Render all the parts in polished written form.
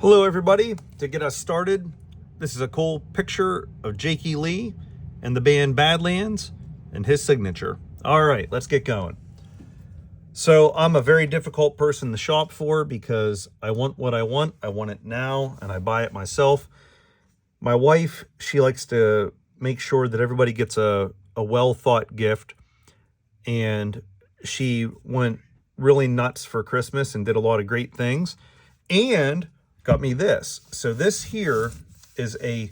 Hello everybody. To get us started, this is a cool picture of Jakey Lee and the band Badlands and his signature. All right, let's get going. So I'm a very difficult person to shop for because I want what I want it now, and I buy it myself. My wife, she likes to make sure that everybody gets a well-thought gift, and she went really nuts for Christmas and did a lot of great things and got me this. So this here is a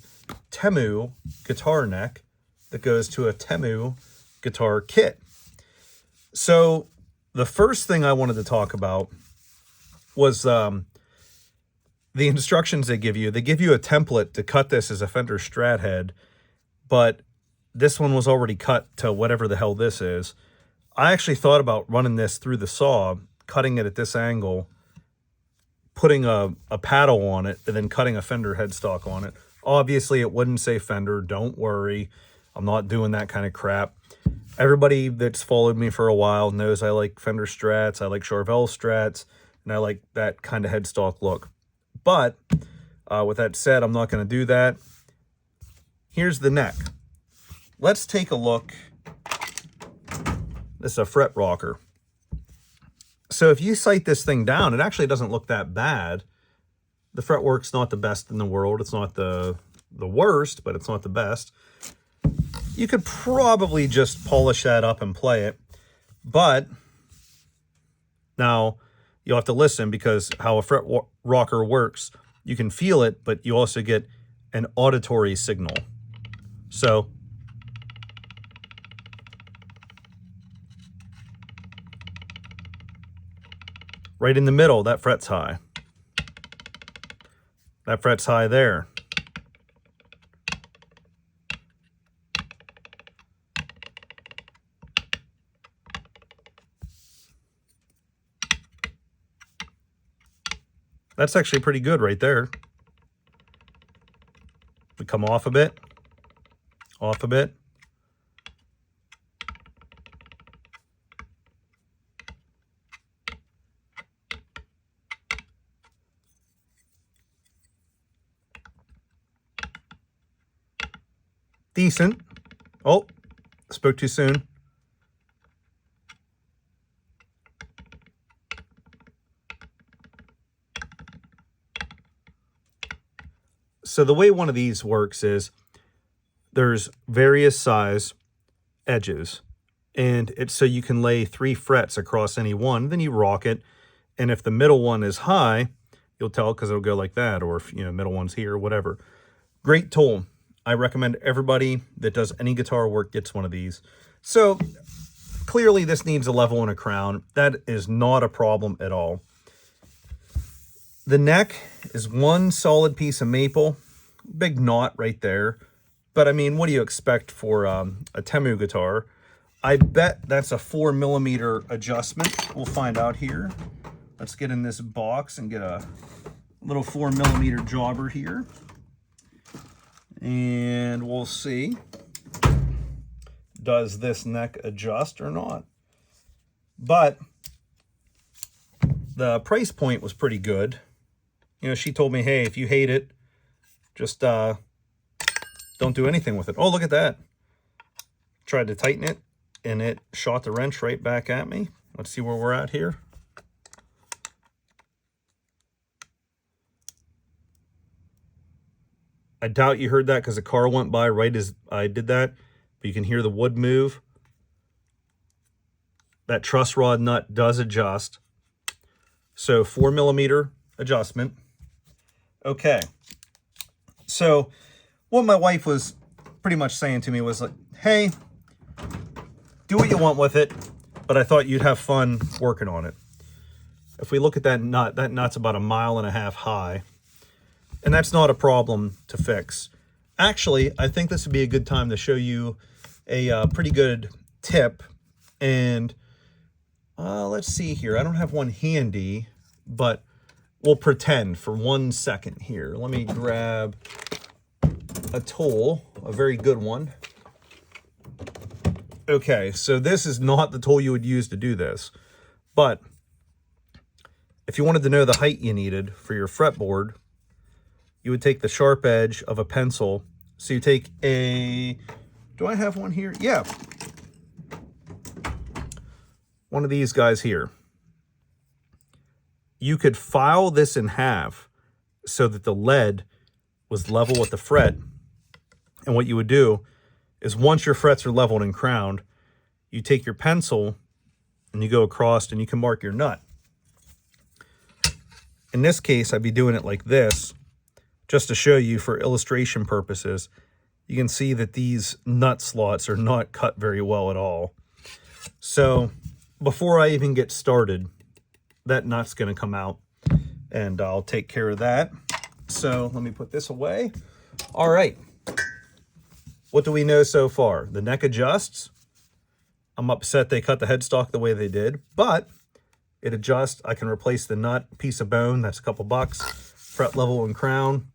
Temu guitar neck that goes to a Temu guitar kit. So the first thing I wanted to talk about was the instructions they give you. They give you a template to cut this as a Fender Strat head, but this one was already cut to whatever the hell this is. I actually thought about running this through the saw, cutting it at this angle, putting a paddle on it, and then cutting a Fender headstock on it. Obviously, it wouldn't say Fender. Don't worry. I'm not doing that kind of crap. Everybody that's followed me for a while knows I like Fender Strats, I like Charvel Strats, and I like that kind of headstock look. But with that said, I'm not going to do that. Here's the neck. Let's take a look. This is a fret rocker. So if you sight this thing down, it actually doesn't look that bad. The fretwork's not the best in the world. It's not the worst, but it's not the best. You could probably just polish that up and play it. But now you'll have to listen, because how a fret rocker works, you can feel it, but you also get an auditory signal. So right in the middle, that fret's high. That fret's high there. That's actually pretty good right there. We come off a bit, off a bit. Decent. Oh, spoke too soon. So the way one of these works is there's various size edges, and it's so you can lay 3 frets across any one, then you rock it, and if the middle one is high, you'll tell because it'll go like that, or if middle one's here, whatever. Great tool. I recommend everybody that does any guitar work gets one of these. So clearly this needs a level and a crown. That is not a problem at all. The neck is one solid piece of maple, big knot right there. But I mean, what do you expect for a Temu guitar? I bet that's a 4mm adjustment. We'll find out here. Let's get in this box and get a little 4mm jobber here. And we'll see, does this neck adjust or not? But the price point was pretty good. She told me, hey, if you hate it, just don't do anything with it. Oh, look at that. Tried to tighten it, and it shot the wrench right back at me. Let's see where we're at here. I doubt you heard that because a car went by right as I did that, but you can hear the wood move. That truss rod nut does adjust. So 4mm adjustment. Okay. So what my wife was pretty much saying to me was like, hey, do what you want with it, but I thought you'd have fun working on it. If we look at that nut's about 1.5 miles high. And that's not a problem to fix. Actually, I think this would be a good time to show you a pretty good tip. And let's see here. I don't have one handy, but we'll pretend for 1 second here. Let me grab a tool, a very good one. Okay, so this is not the tool you would use to do this. But if you wanted to know the height you needed for your fretboard, you would take the sharp edge of a pencil. So you take a, do I have one here? Yeah. One of these guys here. You could file this in half so that the lead was level with the fret. And what you would do is once your frets are leveled and crowned, you take your pencil and you go across and you can mark your nut. In this case, I'd be doing it like this, just to show you for illustration purposes. You can see that these nut slots are not cut very well at all. So before I even get started, that nut's going to come out, and I'll take care of that. So let me put this away. All right. What do we know so far? The neck adjusts. I'm upset they cut the headstock the way they did, but it adjusts. I can replace the nut, piece of bone, that's a couple bucks. Fret level and crown.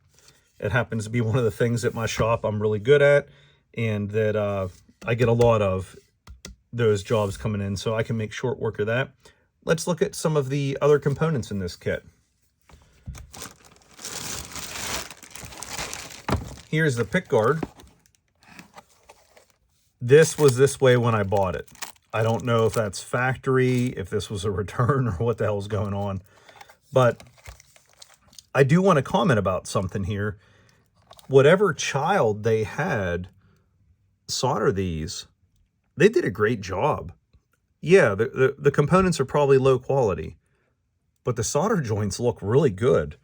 It happens to be one of the things at my shop I'm really good at, and that I get a lot of those jobs coming in, so I can make short work of that. Let's look at some of the other components in this kit. Here's the pick guard. This was this way when I bought it. I don't know if that's factory, if this was a return, or what the hell is going on. But I do want to comment about something here. Whatever child they had solder these, they did a great job. Yeah, the components are probably low quality, but the solder joints look really good.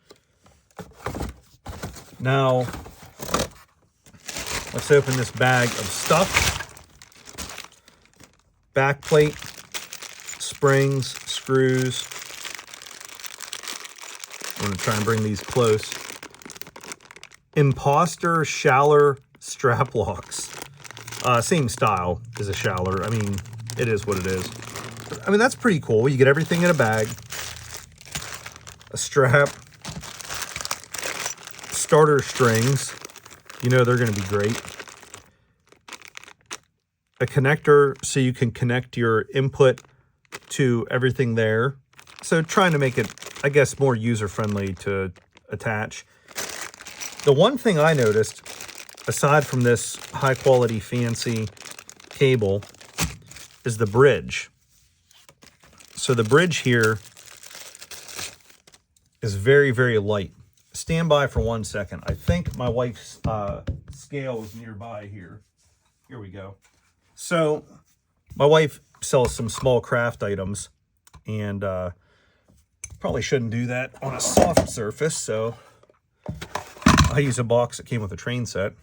Now, let's open this bag of stuff. Back plate, springs, screws. I'm going to try and bring these close. Imposter Schaller strap locks. Same style as a Schaller. I mean, it is what it is. I mean, that's pretty cool. You get everything in a bag. A strap. Starter strings. You know they're going to be great. A connector so you can connect your input to everything there. So trying to make it, I guess, more user-friendly to attach. The one thing I noticed, aside from this high-quality, fancy cable, is the bridge. So the bridge here is very, very light. Stand by for 1 second. I think my wife's scale is nearby here. Here we go. So my wife sells some small craft items, and probably shouldn't do that on a soft surface, so I use a box that came with a train set.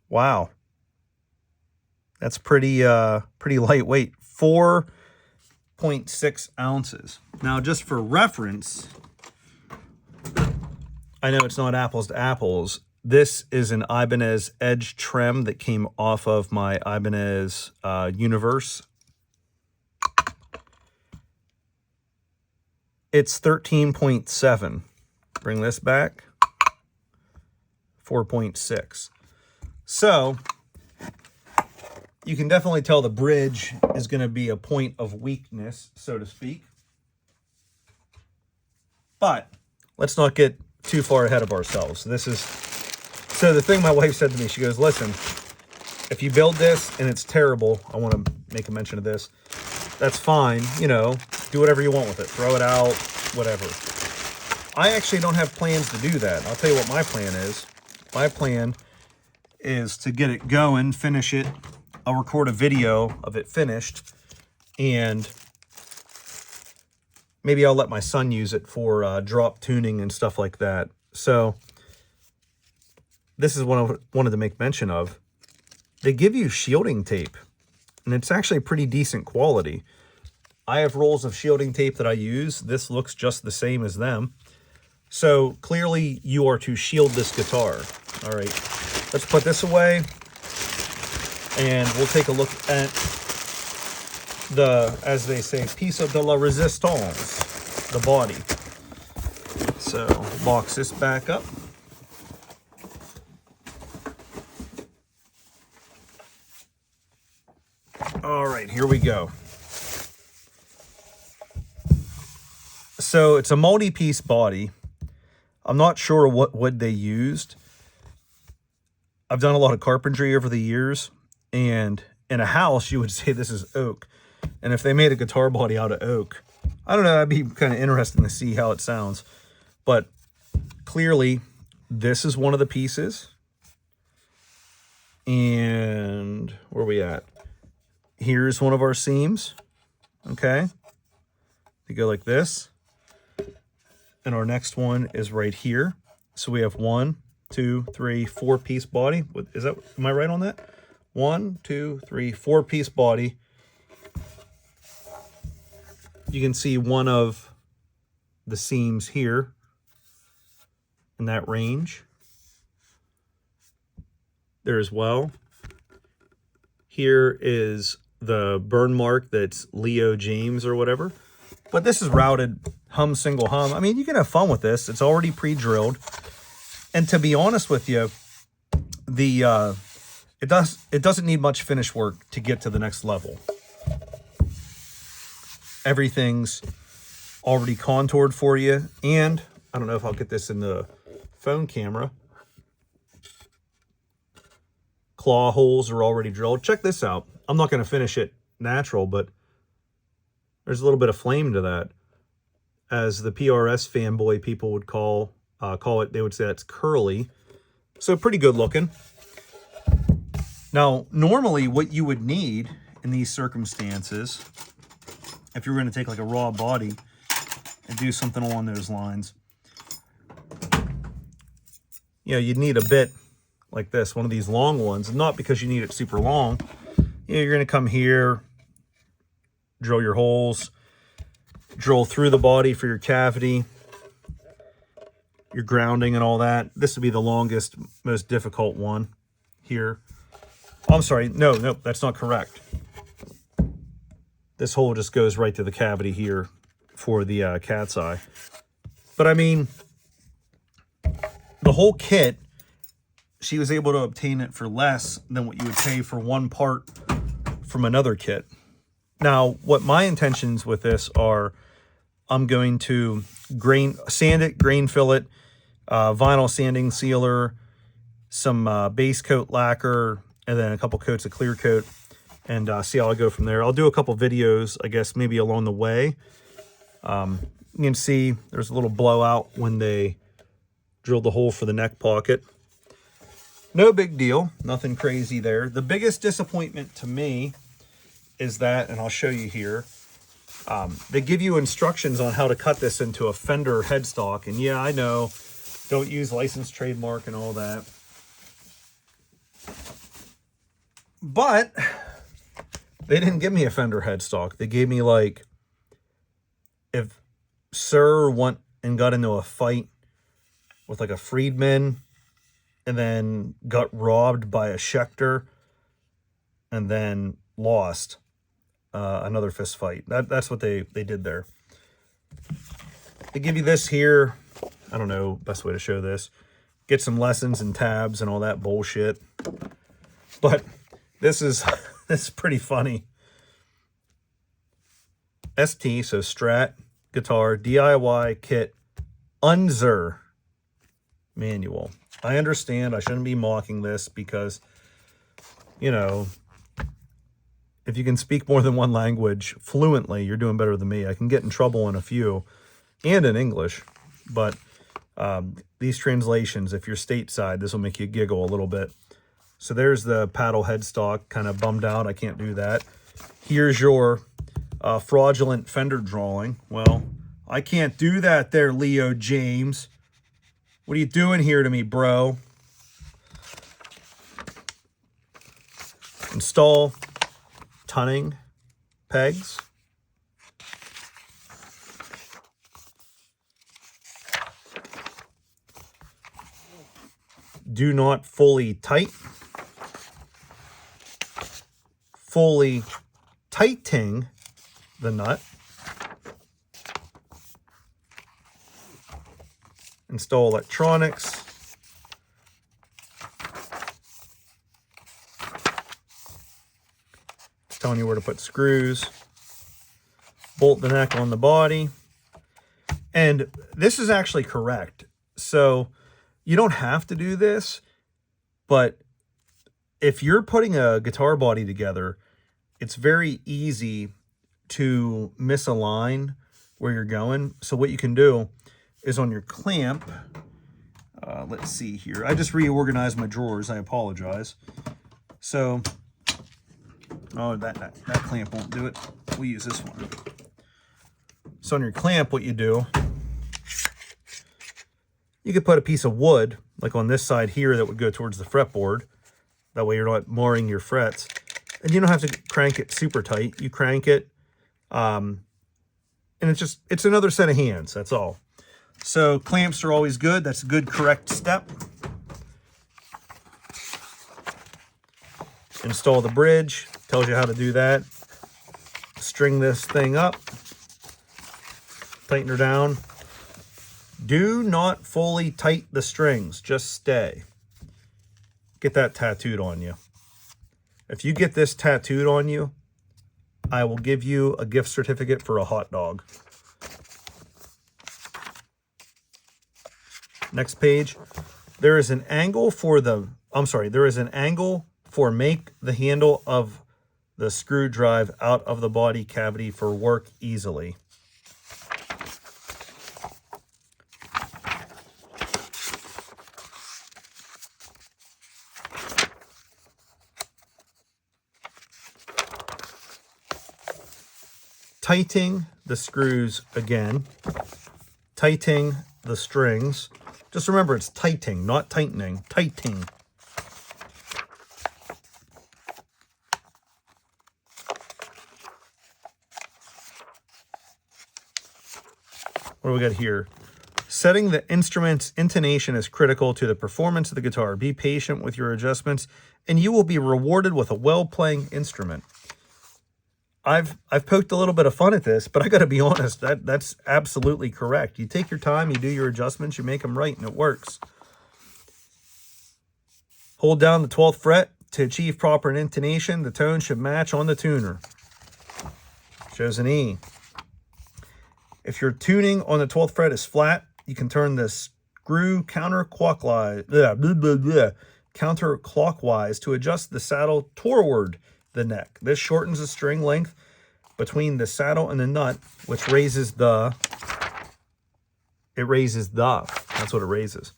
Wow. That's pretty lightweight. 4.6 ounces. Now, just for reference, I know it's not apples to apples. This is an Ibanez Edge trim that came off of my Ibanez Universe. It's 13.7. Bring this back. 4.6. So you can definitely tell the bridge is going to be a point of weakness, so to speak. But let's not get too far ahead of ourselves. So the thing my wife said to me, she goes, listen, if you build this and it's terrible, I want to make a mention of this, that's fine, you know, do whatever you want with it, throw it out, whatever. I actually don't have plans to do that. I'll tell you what my plan is. My plan is to get it going, finish it. I'll record a video of it finished, and maybe I'll let my son use it for drop tuning and stuff like that. So this is what I wanted to make mention of. They give you shielding tape, and it's actually pretty decent quality. I have rolls of shielding tape that I use. This looks just the same as them. So clearly you are to shield this guitar. All right, let's put this away, and we'll take a look at the, as they say, piece de la resistance, the body. So box this back up. All right, here we go. So it's a multi-piece body. I'm not sure what wood they used. I've done a lot of carpentry over the years, and in a house, you would say this is oak. And if they made a guitar body out of oak, I don't know, that'd be kind of interesting to see how it sounds. But clearly, this is one of the pieces. And where are we at? Here's one of our seams. Okay. They go like this. And our next one is right here. So we have 1, 2, 3, 4-piece body. Is that, am I right on that? 1, 2, 3, 4-piece body. You can see one of the seams here in that range. There as well. Here is the burn mark that's Leo Jaymz or whatever. But this is routed single hum. I mean, you can have fun with this. It's already pre-drilled. And to be honest with you, it doesn't need much finish work to get to the next level. Everything's already contoured for you. And I don't know if I'll get this in the phone camera. Claw holes are already drilled. Check this out. I'm not going to finish it natural, but there's a little bit of flame to that. As the PRS fanboy people would call it, they would say that's curly. So pretty good looking. Now, normally what you would need in these circumstances, if you were going to take like a raw body and do something along those lines, you'd need a bit like this, one of these long ones. Not because you need it super long. You're going to come here, drill your holes, drill through the body for your cavity, your grounding and all that. This would be the longest, most difficult one here. Oh, I'm sorry. No, that's not correct. This hole just goes right to the cavity here for the cat's eye. But I mean, the whole kit, she was able to obtain it for less than what you would pay for one part from another kit. Now, what my intentions with this are, I'm going to sand it, grain fill it, vinyl sanding sealer, some base coat lacquer, and then a couple coats of clear coat, and see how I go from there. I'll do a couple videos, I guess, maybe along the way. You can see there's a little blowout when they drilled the hole for the neck pocket. No big deal, nothing crazy there. The biggest disappointment to me is that, and I'll show you here, they give you instructions on how to cut this into a Fender headstock. And yeah, I know, don't use license, trademark, and all that. But they didn't give me a Fender headstock. They gave me, like, if Sir went and got into a fight with like a freedman and then got robbed by a Schecter and then lost another fist fight. That's what they did there. They give you this here. I don't know, best way to show this. Get some lessons and tabs and all that bullshit. But this is pretty funny. ST, so Strat, guitar, DIY kit, Unzer manual. I understand I shouldn't be mocking this because, you know, if you can speak more than one language fluently, you're doing better than me. I can get in trouble in a few and in English, but these translations, if you're stateside, this will make you giggle a little bit. So there's the paddle headstock, kind of bummed out. I can't do that. Here's your fraudulent Fender drawing. Well, I can't do that there, Leo Jaymz. What are you doing here to me, bro? Install tunning pegs. Do not fully tight. Fully tightening the nut. Install electronics. It's telling you where to put screws. Bolt the neck on the body. And this is actually correct. So you don't have to do this, but if you're putting a guitar body together, it's very easy to misalign where you're going. So what you can do is on your clamp, let's see here. I just reorganized my drawers. I apologize. So, oh, that clamp won't do it. We'll use this one. So on your clamp, what you do, you could put a piece of wood, like on this side here, that would go towards the fretboard. That way you're not marring your frets. And you don't have to crank it super tight. You crank it, and it's another set of hands, that's all. So clamps are always good. That's a good, correct step. Install the bridge, tells you how to do that. String this thing up, tighten her down. Do not fully tighten the strings, just stay. Get that tattooed on you. If you get this tattooed on you, I will give you a gift certificate for a hot dog. Next page. There is an angle for make the handle of the screw drive out of the body cavity for work easily. Tightening the screws again, tightening the strings. Just remember, it's tightening, not tightening, tightening. What do we got here? Setting the instrument's intonation is critical to the performance of the guitar. Be patient with your adjustments, and you will be rewarded with a well-playing instrument. I've poked a little bit of fun at this, but I got to be honest, that's absolutely correct. You take your time, you do your adjustments, you make them right, and it works. Hold down the 12th fret to achieve proper intonation. The tone should match on the tuner. Shows an E. If your tuning on the 12th fret is flat, you can turn the screw counterclockwise to adjust the saddle toward the neck. This shortens the string length between the saddle and the nut, which raises the, that's what it raises.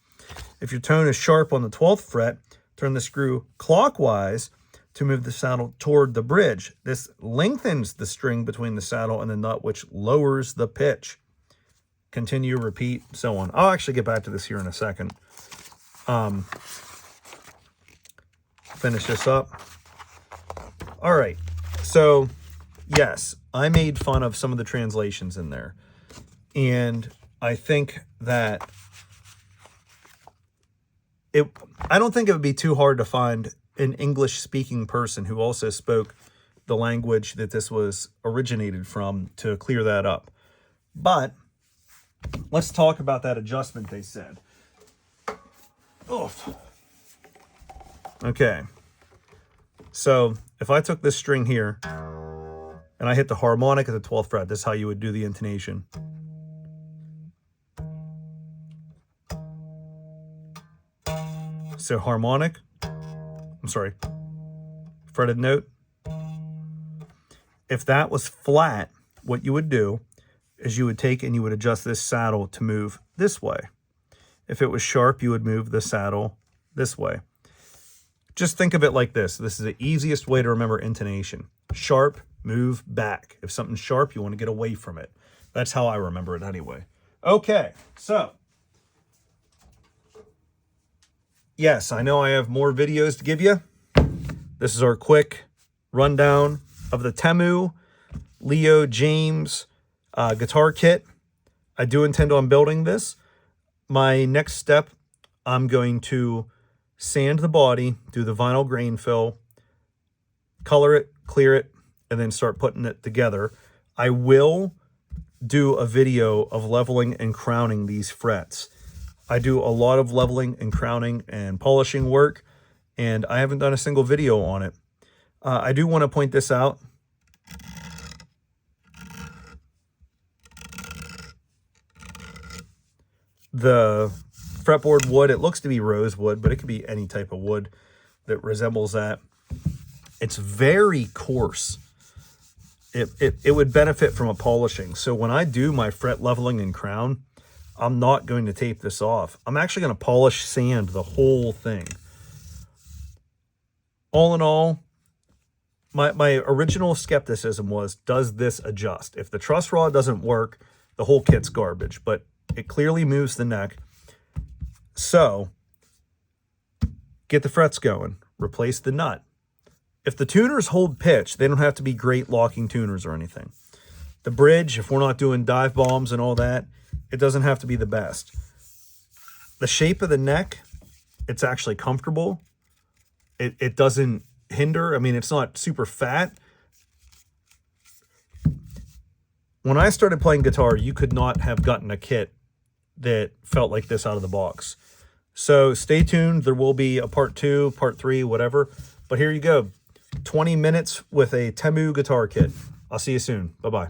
If your tone is sharp on the 12th fret, turn the screw clockwise to move the saddle toward the bridge. This lengthens the string between the saddle and the nut, which lowers the pitch. Continue, repeat, so on. I'll actually get back to this here in a second. Finish this up. All right, so yes, I made fun of some of the translations in there. And I think that I don't think it would be too hard to find an English-speaking person who also spoke the language that this was originated from to clear that up. But let's talk about that adjustment they said. Oof. Okay. So if I took this string here and I hit the harmonic at the 12th fret, this is how you would do the intonation. So harmonic, fretted note. If that was flat, what you would do is you would take and you would adjust this saddle to move this way. If it was sharp, you would move the saddle this way. Just think of it like this. This is the easiest way to remember intonation. Sharp, move back. If something's sharp, you want to get away from it. That's how I remember it anyway. Okay, so. Yes, I know I have more videos to give you. This is our quick rundown of the Temu Leo Jaymz guitar kit. I do intend on building this. My next step, I'm going to sand the body, do the vinyl grain fill, color it, clear it, and then start putting it together. I will do a video of leveling and crowning these frets. I do a lot of leveling and crowning and polishing work, and I haven't done a single video on it. I do want to point this out. the fretboard wood, it looks to be rosewood, but it could be any type of wood that resembles that. It's very coarse. It would benefit from a polishing. So when I do my fret leveling and crown, I'm not going to tape this off. I'm actually going to polish sand the whole thing. All in all, my original skepticism was, does this adjust? If the truss rod doesn't work, the whole kit's garbage, but it clearly moves the neck. So get the frets going, replace the nut. If the tuners hold pitch, they don't have to be great locking tuners or anything. The bridge, if we're not doing dive bombs and all that, it doesn't have to be the best. The shape of the neck, it's actually comfortable. It doesn't hinder. I mean, it's not super fat. When I started playing guitar, you could not have gotten a kit that felt like this out of the box. So stay tuned. There will be a part 2, part 3, whatever. But here you go. 20 minutes with a Temu guitar kit. I'll see you soon. Bye-bye.